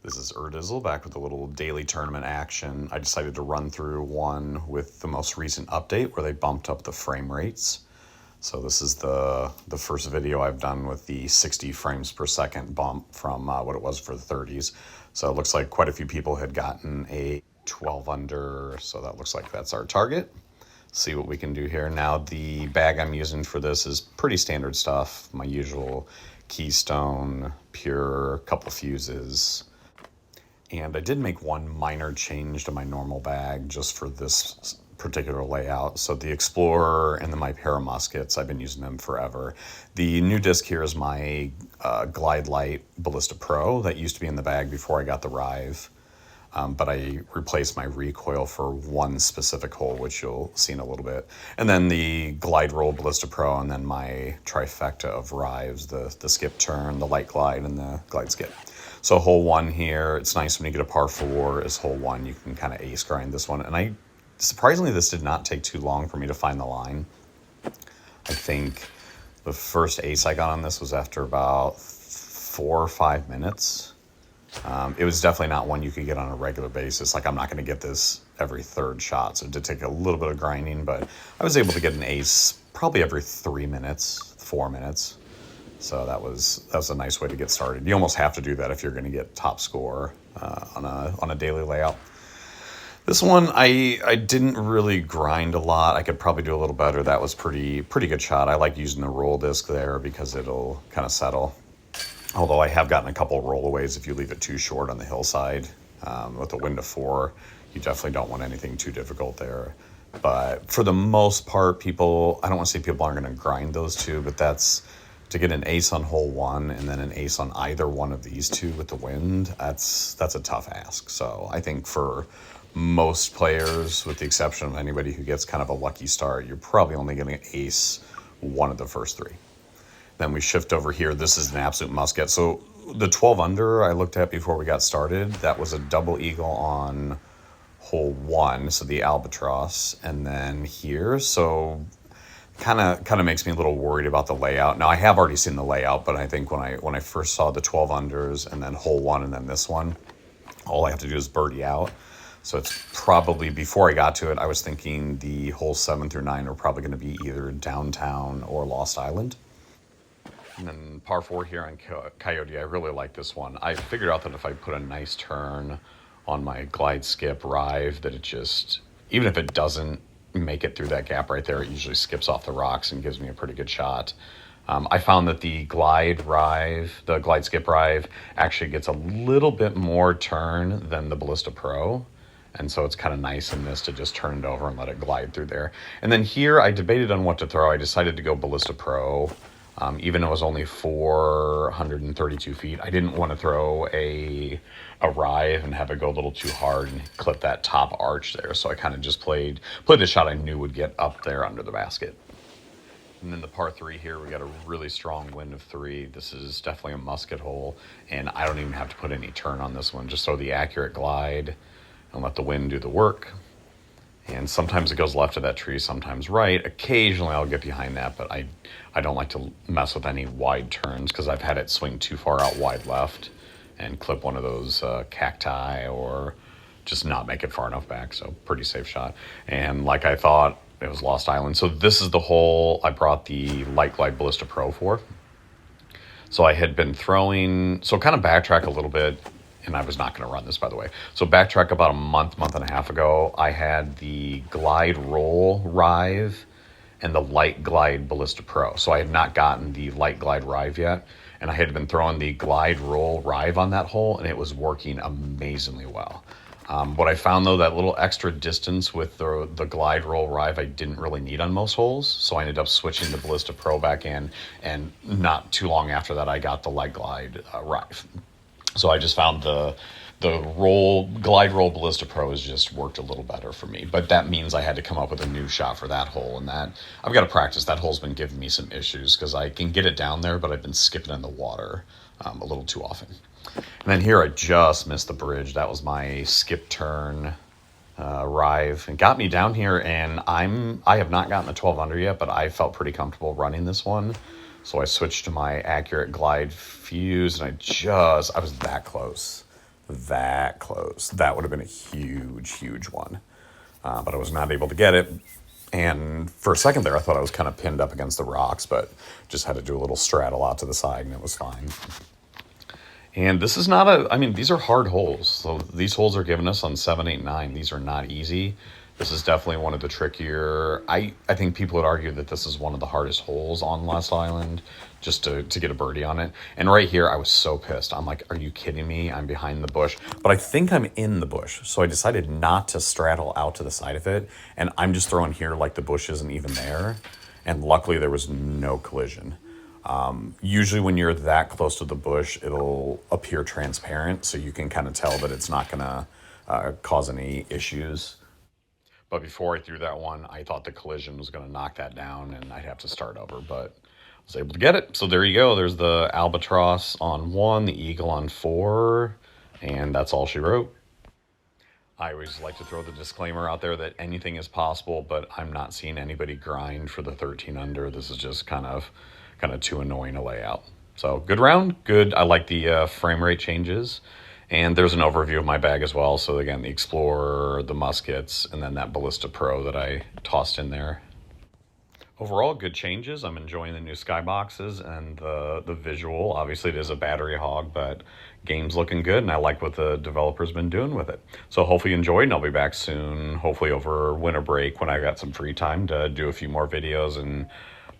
This is Erdizzle back with a little daily tournament action. I decided to run through one with the most recent update where they bumped up the frame rates. So this is the first video I've done with the 60 frames per second bump from what it was for the 30s. So it looks like quite a few people had gotten a 12 under, so that looks like that's our target. See what we can do here. Now the bag I'm using for this is pretty standard stuff. My usual Keystone, Pure, couple fuses. And I did make one minor change to my normal bag just for this particular layout. So the Explorer and then my pair of muskets, I've been using them forever. The new disc here is my Glide Light Ballista Pro that used to be in the bag before I got the Rive. But I replaced my recoil for one specific hole, which you'll see in a little bit. And then the Glide Roll Ballista Pro, and then my trifecta of Rives, the skip turn, the light glide, and the glide skip. So hole one here, it's nice when you get a par four is hole one. You can kind of ace grind this one. And surprisingly, this did not take too long for me to find the line. I think the first ace I got on this was after about 4 or 5 minutes. It was definitely not one you could get on a regular basis. Like, I'm not going to get this every third shot, so it did take a little bit of grinding, but I was able to get an ace probably every 3 minutes, 4 minutes. So that was a nice way to get started. You almost have to do that if you're going to get top score on a daily layout. This one, I didn't really grind a lot. I could probably do a little better. That was pretty good shot. I like using the roll disc there because it'll kind of settle. Although I have gotten a couple rollaways if you leave it too short on the hillside. With a wind of 4, you definitely don't want anything too difficult there. But for the most part, I don't want to say people aren't going to grind those two, but that's to get an ace on hole one and then an ace on either one of these two with the wind, that's a tough ask. So I think for most players, with the exception of anybody who gets kind of a lucky start, you're probably only going to ace one of the first 3. Then we shift over here. This is an absolute musket. So the 12 under I looked at before we got started, that was a double eagle on hole 1, so the albatross, and then here. So kind of makes me a little worried about the layout. Now I have already seen the layout, but I think when I first saw the 12 unders and then hole 1 and then this one, all I have to do is birdie out. So it's probably, before I got to it, I was thinking the holes 7 through 9 are probably going to be either downtown or Lost Island. And then par 4 here on Coyote, I really like this one. I figured out that if I put a nice turn on my glide skip Rive, that it just, even if it doesn't make it through that gap right there, it usually skips off the rocks and gives me a pretty good shot. I found that the glide skip Rive actually gets a little bit more turn than the Ballista Pro. And so it's kind of nice in this to just turn it over and let it glide through there. And then here I debated on what to throw. I decided to go Ballista Pro. Even though it was only 432 feet, I didn't want to throw a Rive and have it go a little too hard and clip that top arch there. So I kind of just played the shot I knew would get up there under the basket. And then the par 3 here, we got a really strong wind of 3. This is definitely a musket hole, and I don't even have to put any turn on this one. Just throw the accurate glide and let the wind do the work. And sometimes it goes left of that tree, sometimes right. Occasionally I'll get behind that, but I don't like to mess with any wide turns because I've had it swing too far out wide left and clip one of those cacti or just not make it far enough back. So pretty safe shot. And like I thought, it was Lost Island. So this is the hole I brought the Light Glide Ballista Pro for. So I had been throwing, so kind of backtrack a little bit. And I was not going to run this, by the way. So backtrack about a month and a half ago, I had the Glide Roll Rive and the Light Glide Ballista Pro. So I had not gotten the Light Glide Rive yet. And I had been throwing the Glide Roll Rive on that hole, and it was working amazingly well. What I found, though, that little extra distance with the Glide Roll Rive I didn't really need on most holes. So I ended up switching the Ballista Pro back in. And not too long after that, I got the Light Glide Rive. So I just found the Glide Roll Ballista Pro has just worked a little better for me. But that means I had to come up with a new shot for that hole. And that I've got to practice. That hole's been giving me some issues because I can get it down there, but I've been skipping in the water a little too often. And then here I just missed the bridge. That was my skip turn Rive. And got me down here, and I have not gotten the 12 under yet, but I felt pretty comfortable running this one. So I switched to my accurate glide fuse, and I was that close that close. That would have been a huge one. But I was not able to get it. And for a second there, I thought I was kind of pinned up against the rocks, but just had to do a little straddle out to the side and it was fine. And this is not I mean, these are hard holes. So these holes are given us on 7, 8, 9. These are not easy. This is definitely one of the trickier. I think people would argue that this is one of the hardest holes on Lost Island, just to get a birdie on it. And right here, I was so pissed. I'm like, are you kidding me? I'm behind the bush. But I think I'm in the bush. So I decided not to straddle out to the side of it. And I'm just throwing here like the bush isn't even there. And luckily, there was no collision. Usually when you're that close to the bush, it'll appear transparent, so you can kind of tell that it's not going to cause any issues. But before I threw that one, I thought the collision was going to knock that down and I'd have to start over, but I was able to get it. So there you go. There's the albatross on 1, the eagle on 4, and that's all she wrote. I always like to throw the disclaimer out there that anything is possible, but I'm not seeing anybody grind for the 13 under. This is just kind of too annoying a layout. So good round, good. I like the frame rate changes. And there's an overview of my bag as well. So again, the Explorer, the muskets, and then that Ballista Pro that I tossed in there. Overall, good changes. I'm enjoying the new skyboxes and the visual. Obviously, it is a battery hog, but game's looking good, and I like what the developer's been doing with it. So hopefully you enjoyed, and I'll be back soon, hopefully over winter break when I got some free time to do a few more videos and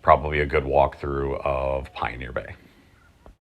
probably a good walkthrough of Pioneer Bay.